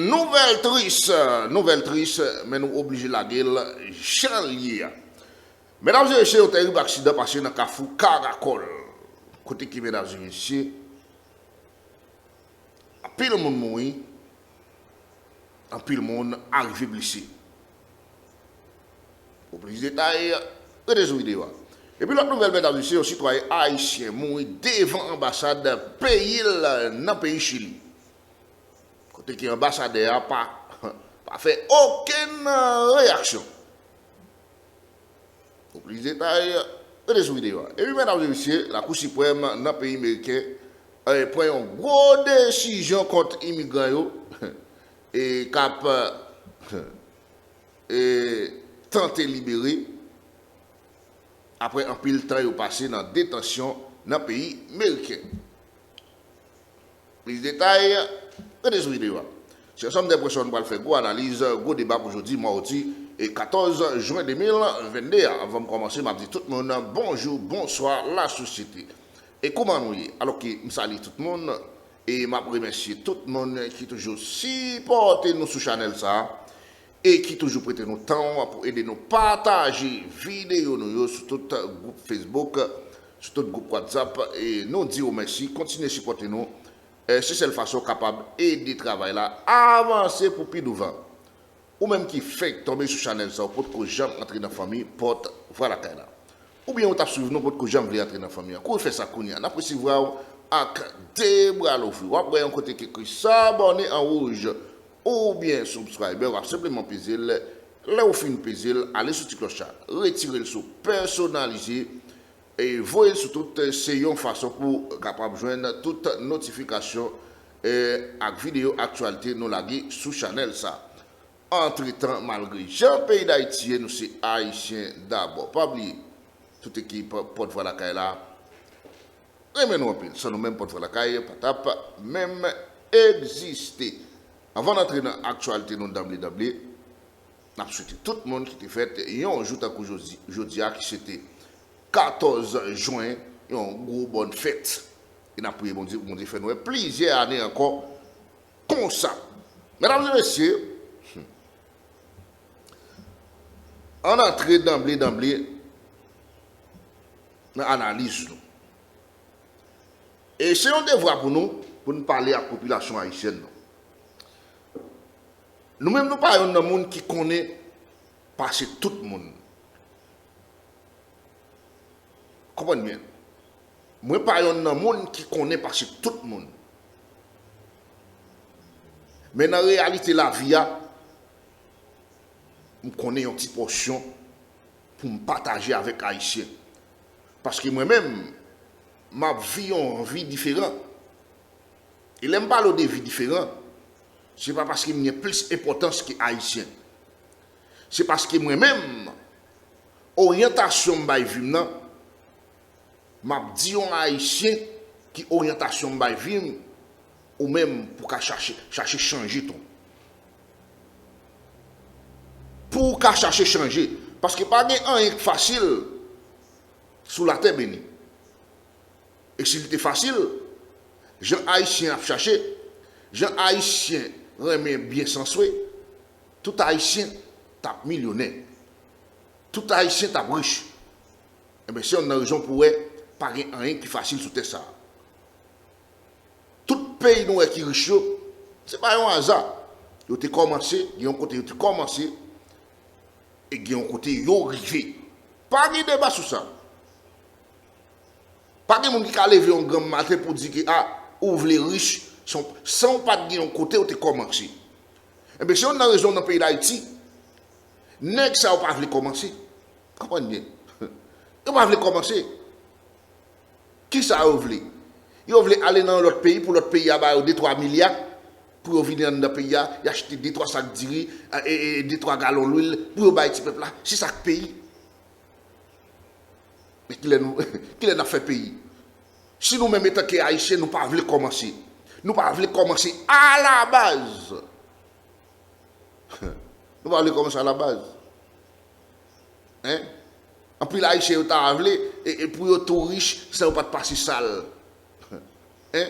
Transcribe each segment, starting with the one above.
nouvelle triche, mais nous obligés la gueule, Jean-Lier. Mesdames et messieurs, un terrible accident passé dans le Carrefour Caracol. Côté qui, mesdames et messieurs, un pile de monde mourir, un pile de monde arrivé blessé. Pour plus de détails, regardez vidéo. Et puis l'autre nouvelle, mesdames et messieurs, un citoyen haïtien mourir devant l'ambassade pays dans le pays Chili. Côté qui l'ambassadeur n'a pas fait aucune réaction. Pour plus de détails, regardez vidéo. Et puis mesdames et messieurs, la Cour suprême dans le pays américain prend une grosse décision contre les immigrants et cap tenter de libérer après un pile de temps passé dans la détention dans le pays américain. Plus de détails, regardez vidéo. Ce sont des personnes qui vont faire une analyse, un débat aujourd'hui, mardi, et 14 juin 2022. Avant de commencer, je dis tout le monde bonjour, bonsoir, la société. Et comment nous y? Alors que je salue tout le monde et je remercie tout le monde qui toujours supporte nous sur channel ça et qui toujours prête nous temps pour aider nous partager vidéos nous sur tout groupe Facebook, sur tout groupe WhatsApp et nous dire merci, continuez à supporter nous. C'est cette façon capable d'aider le travail là, avancer pour plus devant. Ou même qui fait tomber sur channel ça pour que j'aime entrer dans la famille, porte voilà là. Ou bien on t'a suivi nous pour que j'aime entrer dans la famille. Quand on fait ça kounya, n'a pas si voir avec des bras l'offrir. Ou après un côté qui écrit s'abonner en rouge ou bien subscriber, ou simplement peser là où fin peser, aller sur la cloche, retirer le sous personnalisé et voyez sur toute ces façon pour capable joindre toute notification et vidéo actualité nous la sur channel ça. Entre-temps, malgré Jean pays d'Haïti, nous sommes haïtiens d'abord. Pas oublier, toute équipe porte-voix la caille là. Remets-nous un peu, ça nous même porte-voix la caille, patap, même exister. Avant d'entrer dans l'actualité, nous d'emblée, nous avons souhaité tout le monde qui était fait, et on joue aujourd'hui, qui c'était 14 juin, et on gros bonne fête. Et nous avons prié, bon Dieu, fait nous plusieurs années encore, comme ça. Mesdames et messieurs, on entre d'emblée dans l'analyse. Et c'est un devoir pour nous parler à la population haïtienne. Nous-mêmes, nous parlons d'un monde qui connaît parce que tout le monde. Comprenez bien. Nous parlons d'un monde qui connaît parce que tout le monde. Mais dans la réalité, la vie, je connais une petite portion pour me partager avec les Haïtiens. Parce que moi-même, ma vie est une vie différente. Et je parle de vie différente. Ce n'est pas parce qu'il y a plus d'importance que les Haïtiens. C'est parce que moi-même, orientation de vie, je dis aux Haïtiens qui orientation de vie, ou même pour chercher changer tout. Pour chercher changer. Parce que pas rien facile sous la terre bénie. Et si c'était facile, gens haïtiens a cherché, gens haïtiens remet bien sans souhait, tout haïtien tape millionnaire. Tout haïtien tape riche. Et bien si on a raison pour pas rien qui facile sous terre ça. Tout pays nous qui riche, c'est pas un hasard. Ils ont commencé, ils ont commencé. Et qui ont côté yo rivé. Pas de débat sur ça. Pas de monde qui a levé un grand matin pour dire que ouvre les riches sans pas de côté où tu commencé. Et bien si on a raison dans le pays d'Haïti, n'est que ça ou pas voulu commencer. Comprenez bien. Ils pas voulu commencer. Qui ça a voulu? Ils ont voulu aller dans l'autre pays pour l'autre pays avoir 2-3 milliards. Pour venir dans le pays, il acheter 2-3 sacs de riz et 2-3 gallons d'huile pour bailler ce peuple là. C'est ça le pays. Mais qu'il a fait pays. Si nous-mêmes étant haïtiens, nous ne pouvons pas commencer. Nous ne pouvons pas commencer à la base. Nous ne pouvons pas commencer à la base. Hein? En plus, les haïtiens ont voulu et pour eux tout riche, ça ne va pas passer sale. Hein?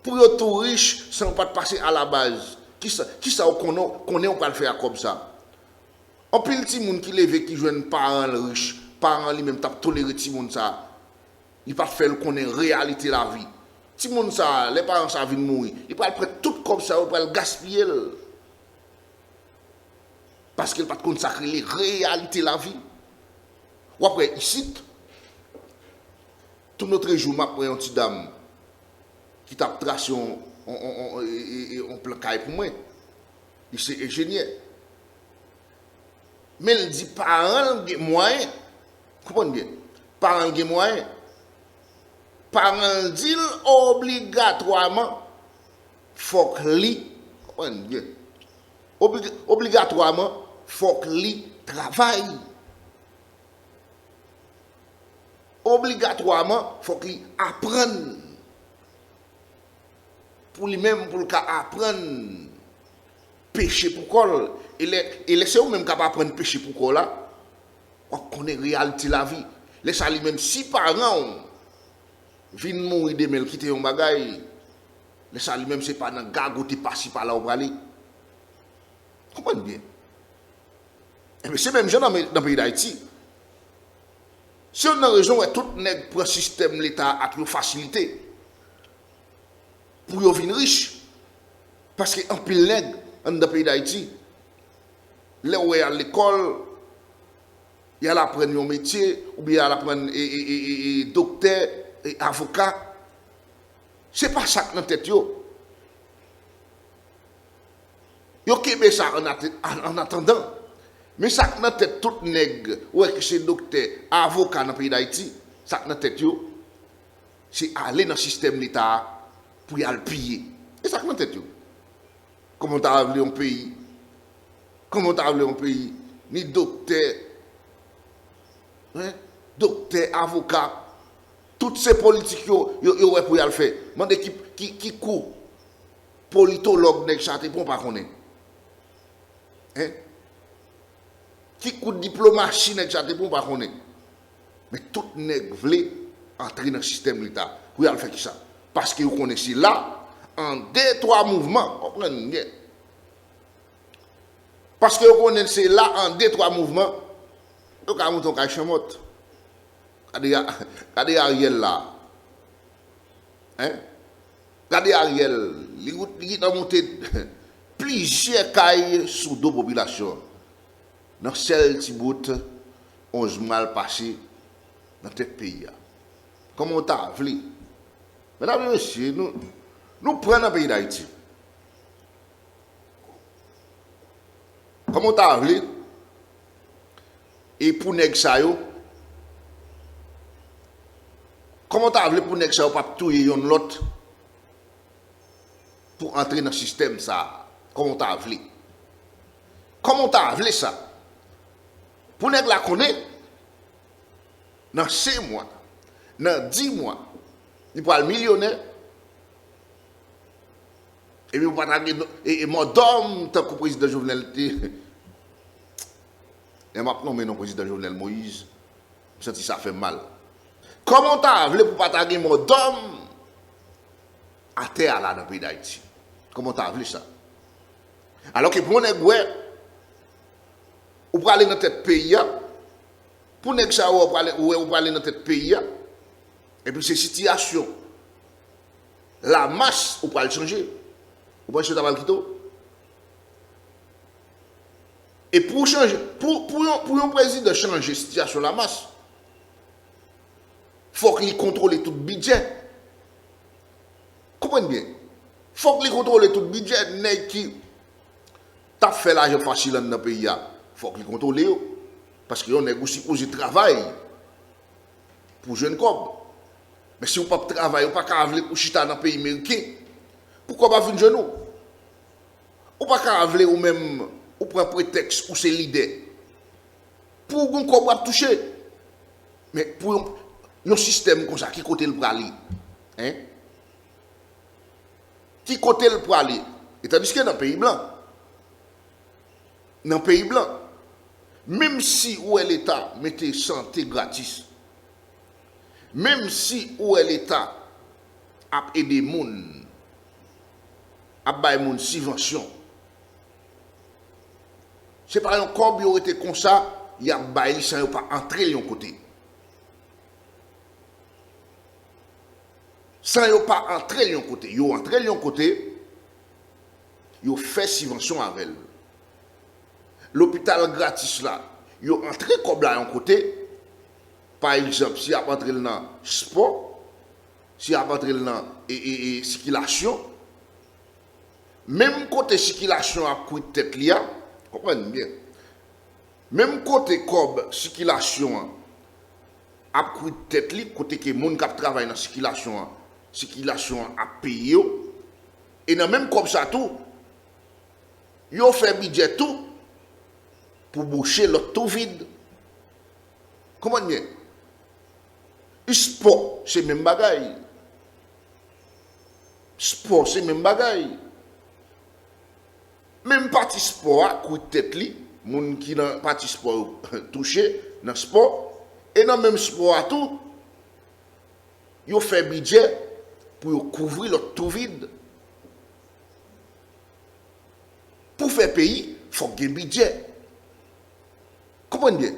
Pour être tout riche, sans pas passer à la base. Qui ça qu'on est, on peut le faire comme ça? En pile petit monde qui lève qui joue parents riches, parents lui-même t'a toléré petit monde ça. Il pas faire connaître réalité la vie. Petit monde ça, les parents ça viennent mourir. Il pas le prendre tout comme ça, il pas le gaspiller. Parce qu'il pas consacrer les réalités la vie. Ou après ici tout notre jour m'a pris un petit dame qui t'a tracé on plan caille pour moi. Il c'est ingénieur. Mais il dit parents ont moyen. Comprenez bien. Parents ont moyen. Parents disent obligatoirement faut que li comprenez bien. Obligatoirement faut que li travaille. Obligatoirement faut qu'il apprenne. Pour lui-même pour le cas apprendre péché pour quoi il est c'est même capable d'apprendre péché pour quoi là on connaît réalité la vie laisse lui-même si parents viennent mourir de mêle quitter un bagage laisse lui-même c'est pas dans gagoter passer par là ou aller comprenez bien et bien c'est même gens dans le pays d'Haïti si on a raison tout nèg pour système l'état a plus facilité pour yo vin riche parce que en pile nèg dans le pays d'Haïti là où à l'école il y a l'apprendre un métier ou bien l'apprendre docteur et avocat c'est pas ça dans tête yo kebe ça en attendant mais ça dans tête tout nèg ouais que c'est docteur avocat dans le pays d'Haïti ça dans tête yo c'est aller dans le système l'état pour y aller piller et ça dans tête yo comment t'as appelé un pays comment t'as appelé un pays ni docteur hein docteur avocat toutes ces politiques yo ouais pour y aller faire mande qui court politologue nèg ça te bon pas connaît hein qui court diplomatie nèg ça te bon pas connaît mais tout nèg vle entrer dans le système l'état pour y aller faire qui ça parce que vous connaissez là en 2-3 mouvements comprenez bien parce que vous connaissez là en 2-3 mouvements vous avez monté un chamot regardez Ariel là hein regardez Ariel il a monté plusieurs cailles sous deux populations dans celle qui bout 11 mal passé dans ce pays comment on t'a vu mesdames et messieurs nous prenons le pays d'Haïti. Comment on t'a vu et pour nèg sa yo comment t'a vu pour nèg sa yo pas touyer yon l'autre pour entrer dans le système ça comment t'a vu ça pour nèg la connaît dans 6 mois dans 10 mois il peut être millionnaire et puis pas et mon dom tant que président Jovenel et maintenant mais non président Jovenel Moïse je sens ça fait mal comment t'as voulu pour partager mon dom à terre là dans le pays d'Haïti comment t'as voulu ça alors que pour nèg ouais ou pour aller dans tête pays pour nèg ça ou pour aller dans tête pays et puis ces situations la masse ou pour le changer ou pas changer le quito et pour changer pour un président changer la situation la masse faut qu'il contrôle tout le budget comprenez bien faut qu'il contrôle tout le budget nèg qui t'a fait l'argent facile dans le pays faut qu'il contrôle parce que on est aussi posé travail pour jeune comme mais si on pas travailler on pas capable pour chita dans pays américain pourquoi pas venir genou ou pas capable ou même ou prend prétexte ou c'est l'idée pour un corps toucher mais pour un système comme ça qui côté le prali hein qui côté le prali et tandis que dans pays blanc même si où est l'état mettez santé gratis même si où est l'état a aider moun à bailler mon subvention. C'est pas un corps qui aurait été comme ça, il y a baillé sans pas entrer de côté. Sans yo pas entrer de côté. Yo entrer de côté, yo fait subvention avec elle. L'hôpital gratis là, yo entré comme là un côté. Par exemple, si y a entré dans sport, si y a entré dans circulation, même côté circulation a coup de tête là, comprenez bien. Même côté cob circulation a coup de tête li, côté que monde qui travaille dans circulation a payé et dans même comme ça tout, yo fait budget tout pour boucher le tout vide. Comment bien? Sport, c'est même bagaille. Sport, c'est même bagaille. Même parti sport, à coup de tête li, moun qui dans parti sport touché dans sport, et dans même sport à tout, yo fait budget pour couvrir le tout vide. Pour faire pays, il faut gagner budget. Comprenez bien?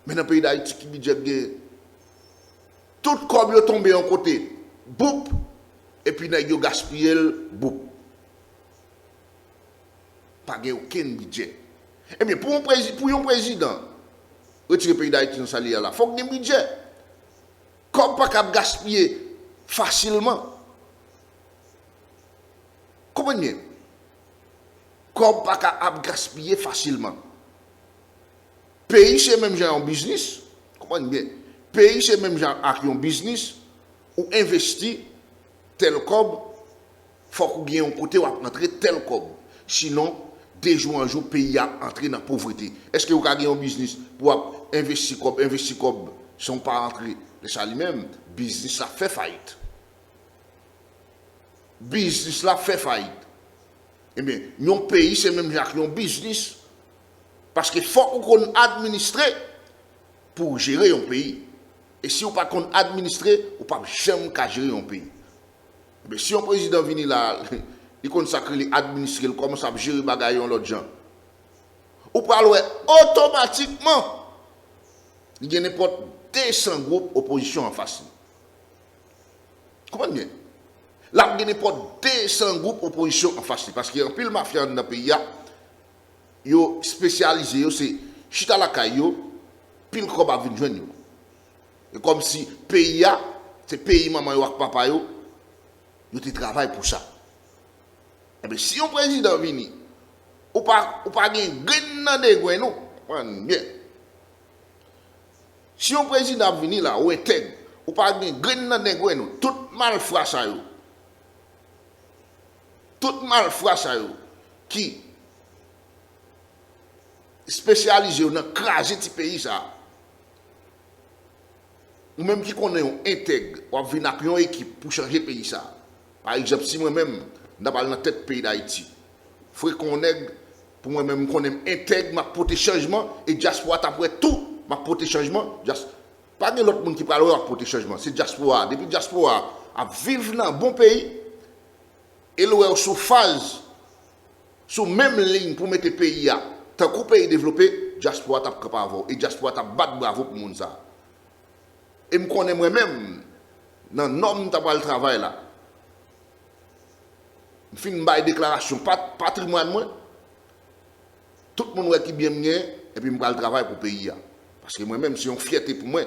Mais dans le pays d'Haïti, qui budget tout comme yo tombé en côté, boup, et puis yo gaspillé boup. Pas aucun budget. Eh bien, pour un président, retirer le pays d'Haïti dans sa ligne là, il faut qu'il y ait un budget. Comme pas qu'à gaspiller facilement. Comprenez bien? Comme pas qu'à gaspiller facilement. Pays, c'est même genre en business. Comprenez bien? Pays, c'est même genre en business ou investir tel cob, il faut qu'on ait un côté où entrer tel cob. Sinon, de jour en jour, le pays a entré dans la pauvreté. Est-ce que vous avez un business pour investir comme sont pas entrés? C'est lui-même, business a fait faillite. Business la fait faillite. Eh bien, un pays, c'est même genre un business. Parce qu'il faut qu'on administre pour gérer un pays. Et si on ne peut pas administrer, on ne peut jamais gérer un pays. Mais si un président vient là, il consacre l'administrer, il commence à gérer les bagailles l'autre gens. On peut automatiquement, il y a n'importe 200 groupes opposition en face. Comprenez bien? Là, il y a n'importe 200 groupes opposition en face. Parce qu'il y a un pile mafia dans le pays, yo spécialisé, c'est chita la caillou, pile comme à venir joindre. Et comme si pays c'est pays maman ou papa yo te travaille pour ça. Et bien si un président vient, ou pas gen grain de gwen nou, bien. Si un président vient là ou intègre, ou pas gen grain de gwen nou, tout mal fra ça yo. Tout mal fra ça yo qui spécialisé dans craser petit pays ça. Ou même qui connaît un intègre, ou venir avec une équipe pour changer le pays ça. Par exemple, si moi-même, je dans la tête pays d'Haïti, il faut qu'on ait, pour moi-même, qu'on intègre ma porter changement, et diaspora, après tout, ma porter changement, pas de l'autre monde qui parle de porter changement, c'est diaspora. Depuis diaspora, à vivre dans un bon pays, et là, sous phase, sous même ligne pour mettre le pays, tant que pays développé, diaspora t'a capable, et diaspora t'a battre bravo pour monde ça. Et je connais moi-même, dans le nom de travail là, je fais une déclaration patrimoine, moi, tout le monde qui bien bien, et puis je vais travailler pour le pays. Parce que moi-même, c'est une fierté pour moi.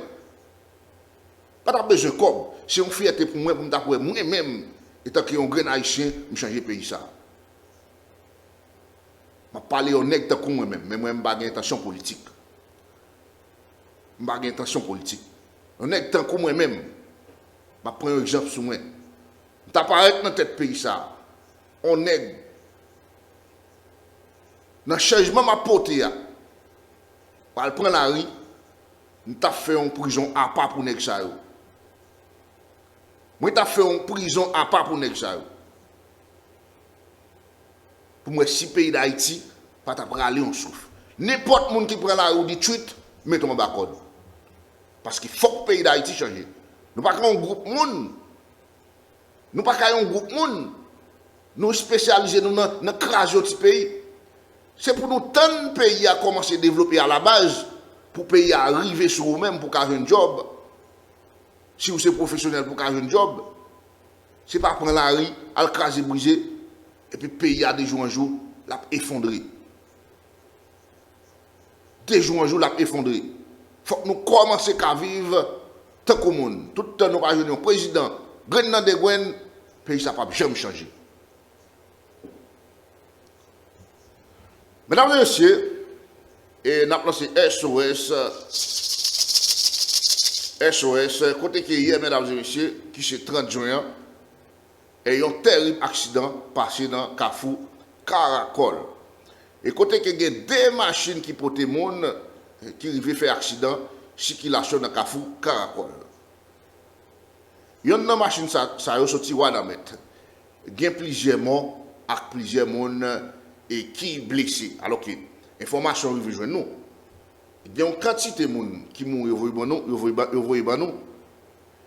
Pas de besoin de comme, c'est une fierté pour moi, pour moi-même, étant qu'un grand haïtien, je change le pays ça. Je parle honnête comme moi-même, mais moi, je n'ai pas d'intention politique. Je n'ai pas d'intention politique. On est tant que moi-même, je prends un exemple sur moi. Je t'apparais dans tête pays ça. On est dans le changement ma portée. Je prends la rue, je fait une prison à part pour nèg ça. Moi je fait une prison à part pour nèg ça. Pour moi si pays d'Haïti pas t'a aller on souffle. N'importe monde qui prend la rue dit tweet, mettons en bas code. Parce qu'il faut que le pays d'Haïti change. Nous ne pouvons pas un groupe monde. Nous ne pouvons pas un groupe monde Nous spécialiser nous dans craser petit pays. C'est pour nous tant de pays à commencer à développer à la base, pour pays à arriver sur vous-même pour faire un job. Si vous êtes professionnel pour faire un job, c'est pas prendre la rue, à le craser, briser, et puis pays à des jours en jour, l'a effondré. Des jours en jour, l'a effondré. Il faut que nous commencions à vivre tant que monde. Tout le temps, nous avons un président, Grennan de Gwen, le pays n'a pas jamais changé. Mesdames et messieurs, et nous avons lancé SOS, côté qui hier, mesdames et messieurs, qui c'est 30 juin, et il y a un terrible accident passé dans Kafou, Caracol. Et côté qu'il y a deux machines qui portent le monde, qui arrivent faire accident, circulation dans Kafou, Caracol. Il y a une machine, ça a sorti Wanamet. Il y a plusieurs morts, avec plusieurs monde et qui blessés. Alors que l'information arrive à nous. Il y a une quantité de monde qui mourent, nous.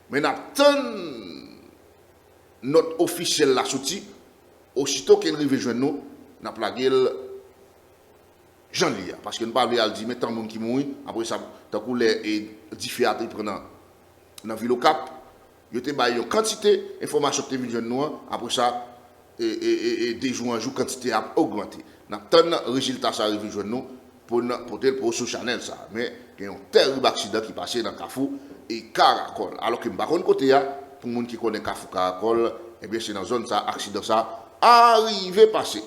Mais nous attendons notre officiel la sortie, aussitôt qu'il arrive à nous, nous avons plagué Jean-Lia. Parce que nous parlons de dire, mais tant de monde qui mourent, après ça, tant que les différents qui prennent dans la ville au Cap, il y a une quantité d'informations qui sont venues après ça, et des jours en jour, la quantité a augmenté. Nous attendons le résultat, ça arrive à nous pour ce channel. Mais il y a un terrible accident qui passait dans Kafou et Caracol. Alors que je ne sais pas côté, pour les gens qui connaissent Kafou Caracol, eh bien c'est dans la zone, ça, accident ça, arrivé passé.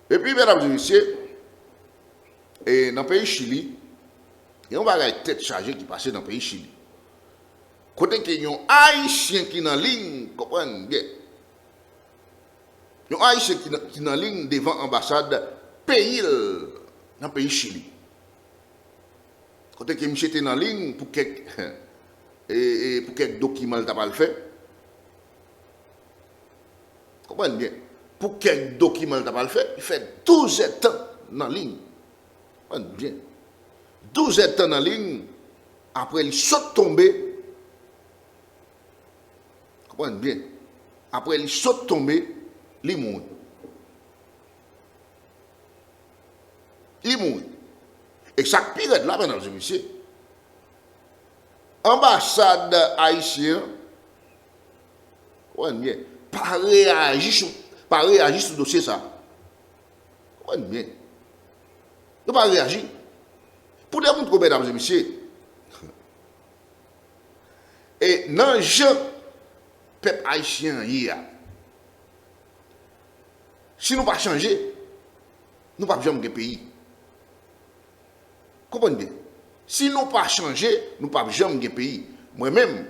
Et puis, mesdames et messieurs, et dans le pays Chili, il y a une tête chargée qui passait dans le pays Chili. Côté qu'il y a un Haïtien qui est en ligne, comprenez bien. Il y a un Haïtien qui est en ligne devant l'ambassade pays dans le pays Chili. Côté que monsieur était en ligne pour quelques documents qu'il n'a pas fait. Comprenez bien. Pour quelques documents qu'il n'a pas fait, il fait 12 ans en ligne. Comprenez bien. 12 ans en ligne, après il saute tombé. Comprenez bien. Après il saute tombé, il mourit. Il mourit. Et chaque période là, mesdames et messieurs, ambassade haïtienne, bien, pas réagir sur le dossier ça. Bien. Ne pas réagir. Pour des gens, mesdames et messieurs, et dans le peuple haïtien hier, si nous ne pas changer, nous ne pouvons pas changer de pays. Comprenez bien? Si nous ne pas changer, nous ne pouvons pas changer de pays. Moi-même,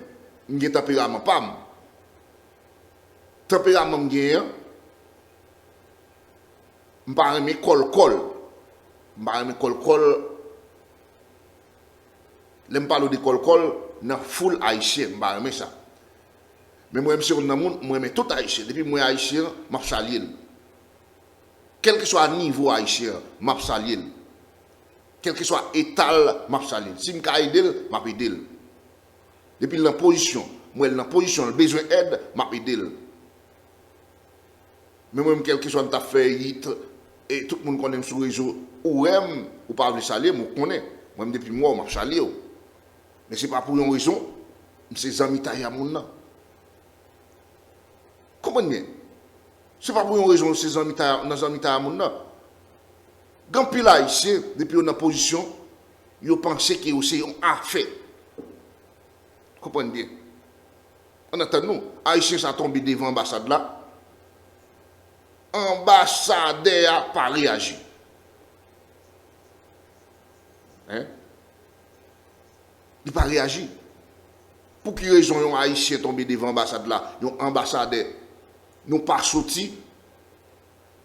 j'ai un tempérament pas. Tempérament j'ai, je ne pas aimer col. Je ne pas aimer col. Je ne parle de col dans full haïtien, je ne pas aimer ça. Mais moi, je suis tout haïtien. Depuis que je suis haïtien, je suis salé. Quel que soit le niveau haïtien, je suis salé. Quel que soit l'étal, je suis salé. Si je peux aider, je peux aider. Depuis la position, moi, dans la position, le besoin d'aide, je peux aider. Mais moi, quel que soit ta faillite, et tout le monde connaît sur le réseau, ou même, ou pas le saler, je connais. Moi, depuis moi, je suis salé. Mais ce n'est pas pour une raison, c'est les amis taillés à mon nom. Comprenez bien? Ce n'est pas pour une raison, c'est les amis taillés à mon nom. Quand pile haïtien, depuis une position, ils pensent que c'est un affaire. Comprenez bien? En attendant, haïtien ça tombe devant l'ambassade là. Ambassadeur n'a pas réagi. Hein? Il n'a pas réagi. Pour quelle raison un haïtien tombé devant l'ambassade là, un ambassadeur nous pas sorti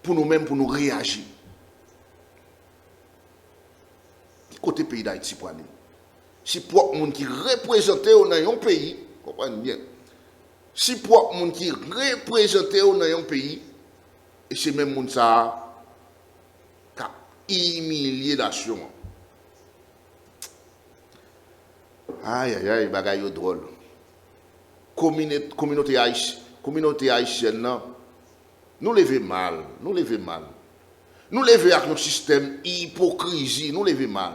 pour nous-mêmes, pour nous réagir. Côté pays d'Haïti pour aller. Si pour les gens qui représentent dans un pays, comprenez bien. Si pour les gens qui représentent dans un pays, et c'est même les gens qui ont humilié la nation. Aïe, drôle. Communauté haïtienne, nous lever mal, nous lever mal. Nous lever avec un système hypocrisie, nous lever mal.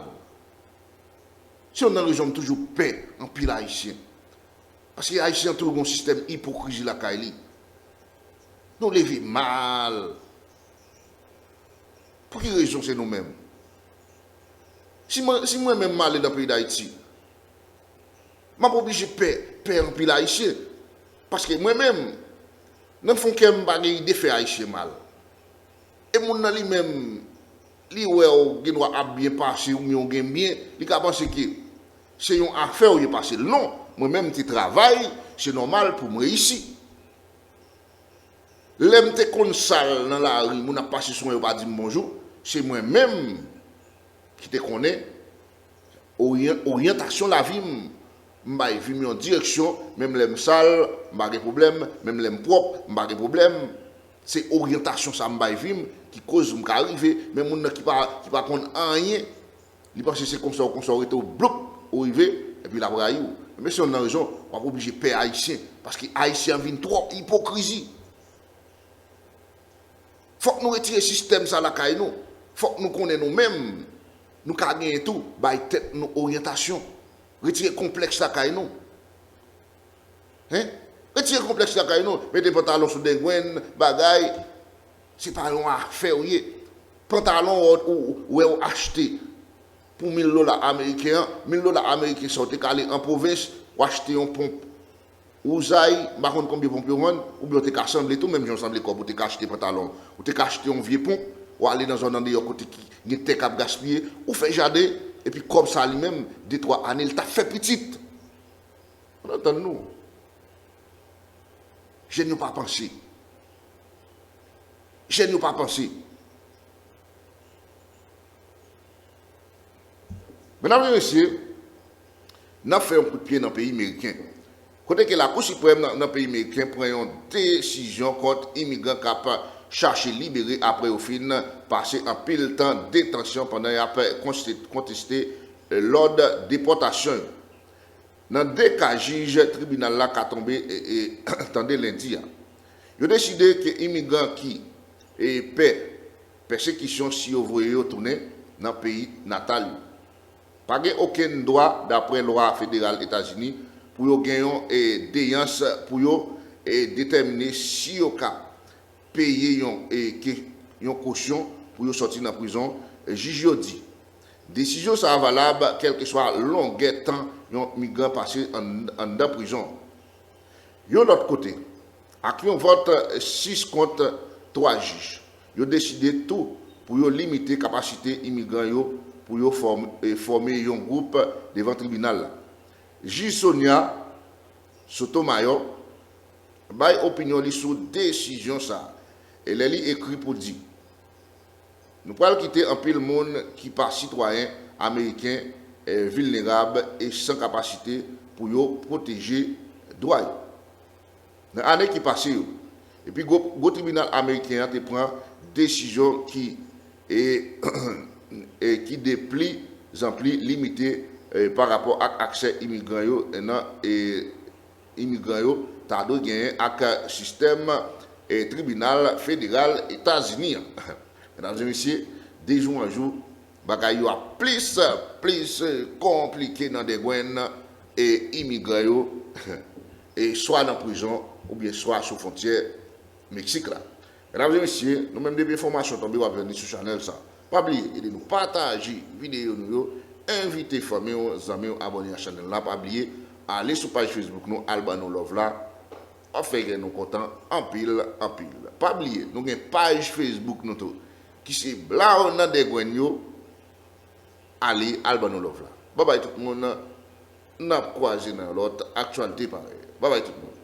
Si on a raison toujours paix en pile haïtien. Parce que les haïtiens ont un système hypocrisie la Kaili. Nous lever mal. Pour quelle raison c'est nous-mêmes? Si moi-même mal dans le pays d'Haïti, je suis obligé de perdre un pays haïtien. Parce que moi-même, je ne fais pas de faire haïtien mal. Et mon ali même, li ouais, doit bien passer ou bien bien, il a pensé que c'est une affaire où il passe. Non, moi-même, je travaille, c'est normal pour moi ici. L'aime te kon sale dans la rue, mon a passé son et pas dire bonjour, c'est moi-même qui te connais orientation la vie m'ba vie en direction même l'aime sale m'ba de problème même l'aime propre m'ba de problème c'est orientation ça m'ba vie qui cause m'ka arriver même moun qui pas connait rien il pense c'est comme ça aurait au bloc arrivé et puis la braillou mais si on a raison on pas obligé père haïtien parce que haïtien vient trop hypocrisie faut que nous retirer système ça la caille nous faut que nous connaissions nous-mêmes nous gagnons tout, by tête nos orientation. Retirer complexe la caille nous. Hein? Retirer complexe la caille nous. Mettez pantalon sous des gouines, bagaille. C'est pas long à faire. Pantalon ou acheter pour $1000 américains. $1000 américains sortent calés en province ou acheter un pompe. Ou zaï, par contre combien pompe ou bien tu assemblé tout même j'ensemble comme tu acheter pantalon ou tu acheter un vieux pompe. Ou aller dans un endroit côté qui est cap gaspillé ou fait jardin et puis comme ça lui-même 2-3 années il t'a fait petite. On entend nous. Je n'ai pas pensé. Je n'ai pas pensé. Mesdames et messieurs, nous avons fait un coup de pied dans le pays américain. Côté que la Cour suprême dans le pays américain prend une décision contre immigrants capables chercher libéré après au fin passer un pile temps de détention pendant après contester l'ordre de déportation. Dans deux cas, juge tribunal là qui a tombé et attendez lundi. Il a décidé que les immigrants qui paient persécution si vous voyez retourner dans le pays natal. Pas aucun droit d'après la loi fédérale des États-Unis pour gagner des déance pour déterminer si au cas payer une caution pour sortir de la prison, juge dit. Décision ça valable quel que soit longueur temps un migrant passé en prison. De l'autre côté, avec un vote 6 contre 3 juges, ils ont décidé tout pour limiter la capacité immigrants pour former un groupe devant le tribunal. Juge Sonia Sotomayor a opinion sur décision ça. Et elle écrit pour dire, nous pouvons quitter un peu le monde qui par citoyen américain vulnérable et sans capacité pour protéger les droits. Dans l'année qui passe, et puis le tribunal américain prend décision qui déplie, limité par rapport à l'accès immigrants et immigrants, t'as gagné avec le système et tribunal fédéral États-Unis. Mesdames et messieurs, de jour en jour, bagaille a plus compliqué dans des gouines et immigrants et soit dans la prison ou bien soit sous frontière Mexique là. Mesdames et messieurs, nous même des informations tombées à venir sur Channel ça. Pas oublier de nous partager vidéo nous, inviter famille, amis abonner à la chaîne là, pas oublier aller sur page Facebook nous Albano Love là. On fait nous contents en pile. Pas oublier, nous avons une page Facebook nous qui c'est blanc dans des gouagnes. Allez, Albano Love là. Bye bye tout le monde. Nous avons croisé dans l'autre actualité pareil. Bye bye tout le monde.